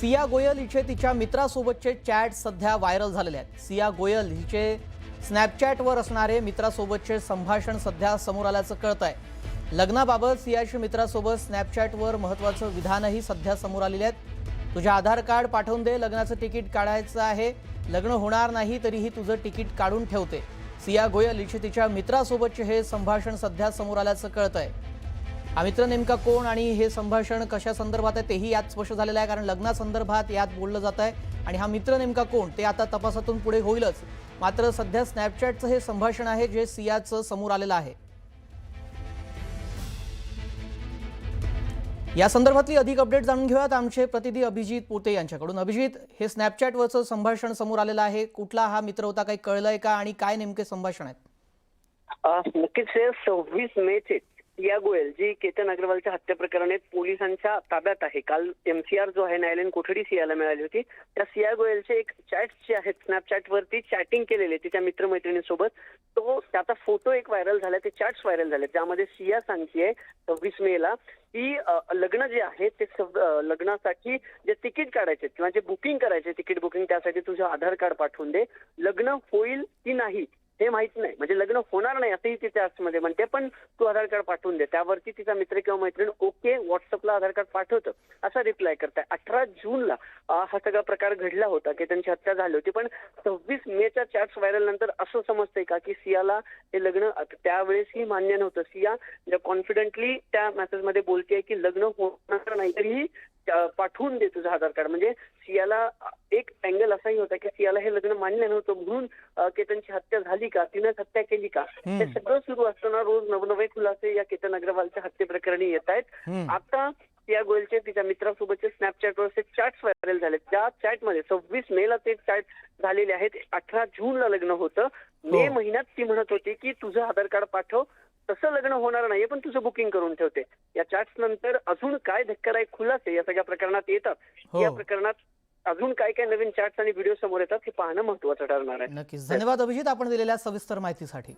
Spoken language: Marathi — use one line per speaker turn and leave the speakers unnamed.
सिया गोयल हिचे तिच्या मित्रासोबतचे चॅट सध्या व्हायरल झालेले आहेत। सिया गोयल हिचे स्नॅपचॅटवर असणारे मित्रासोबतचे संभाषण सध्या समोर आल्याचं कळतंय। लग्नाबाबत सियाच्या मित्रासोबत स्नॅपचॅटवर महत्त्वाचं विधानही सध्या समोर आलेले आहेत। तुझे आधार कार्ड पाठवून दे, लग्नाचं तिकीट काढायचं आहे, लग्न होणार नाही तरीही तुझं तिकीट काढून ठेवते। सिया गोयल हिचे तिच्या मित्रासोबतचे हे संभाषण सध्या समोर आल्याचं कळतंय। हा मित्र नेमका कोण आणि हे संभाषण कशा संदर्भात आहे तेही यात स्पष्ट झालेलं आहे, कारण लग्नासंदर्भात यात बोललं जात आहे आणि हा मित्र नेमका कोण ते आता तपासातून पुढे होईलच। मात्र सध्या स्नॅपचॅटचं हे संभाषण आहे जे सियाचं समोर आलेलं आहे। या संदर्भातली अधिक अपडेट जाणून घेऊयात आमचे प्रतिनिधी अभिजित पोते यांच्याकडून। अभिजित, हे स्नॅपचॅटवरचं संभाषण समोर आलेलं आहे, कुठला हा मित्र होता, काही कळलंय का आणि काय नेमके संभाषण आहेत?
नक्कीच 26 मेचे सिया गोयल जी केतन अग्रवालच्या हत्या प्रकरणात पोलिसांच्या ताब्यात आहे। काल एमसीआर जो आहे न्यायालयीन कोठडी सियाला मिळाली होती। त्या सिया गोयलचे एक चॅट्स जे आहेत स्नॅपचॅटवरती चॅटिंग केलेले तिच्या मित्रमैत्रिणींसोबत, तो त्याचा फोटो एक व्हायरल झाला, ते चॅट्स व्हायरल झाले। त्यामध्ये सिया सांगतेय 26 मेला की लग्न जे आहे ते लग्नासाठी जे तिकीट काढायचे किंवा जे बुकिंग करायचे तिकीट बुकिंग, त्यासाठी तुझं आधार कार्ड पाठवून दे। लग्न होईल की नाही हे माहित नाही, म्हणजे लग्न होणार नाही असंही ती चॅट्समध्ये म्हणते, पण तू आधार कार्ड पाठवून दे। त्यावरती तिचा मित्र किंवा मैत्रीण ओके व्हॉट्सअपला आधार कार्ड पाठवतं असा रिप्लाय करताय। 18 जूनला हा सगळा प्रकार घडला होता की त्यांची हत्या झाली होती, पण 26 मेच्या चॅट्स व्हायरल नंतर असं समजतंय का की सियाला हे लग्न त्यावेळेसही मान्य नव्हतं। सिया ज्या कॉन्फिडेंटली त्या मेसेजमध्ये बोलतेय की लग्न होणार नाही तरीही पाठवून दे तुझं आधार कार्ड, म्हणजे सियाला एक अँगल असाही होता की सियाला हे लग्न मान्य नव्हतं म्हणून केतनची हत्या झाली का, तिनेच हत्या केली का, हे सगळं सुरू असताना रोज नवनवे खुलासे या केतन अग्रवालच्या हत्येप्रकरणी येत आहेत। आता सिया गोयलचे तिच्या मित्रासोबतचे स्नॅपचॅटवरचे चॅट्स व्हायरल झाले। त्या चॅटमध्ये 26 मेला ते चॅट झालेले आहेत। 18 जूनला लग्न होतं। मे महिन्यात ती म्हणत होती की तुझं आधार कार्ड पाठव, तसं लग्न होणार नाहीये पण तुझं बुकिंग करून ठेवते। या चॅट्स नंतर अजून काय धक्कादायक खुलासे या सगळ्या प्रकरणात येतात, या प्रकरणात अजून काय काय नवीन चॅट्स आणि व्हिडिओ समोर येतात हे पाहणं महत्त्वाचं ठरणार आहे।
नक्कीच, धन्यवाद अभिजित आपण दिलेल्या सविस्तर माहितीसाठी।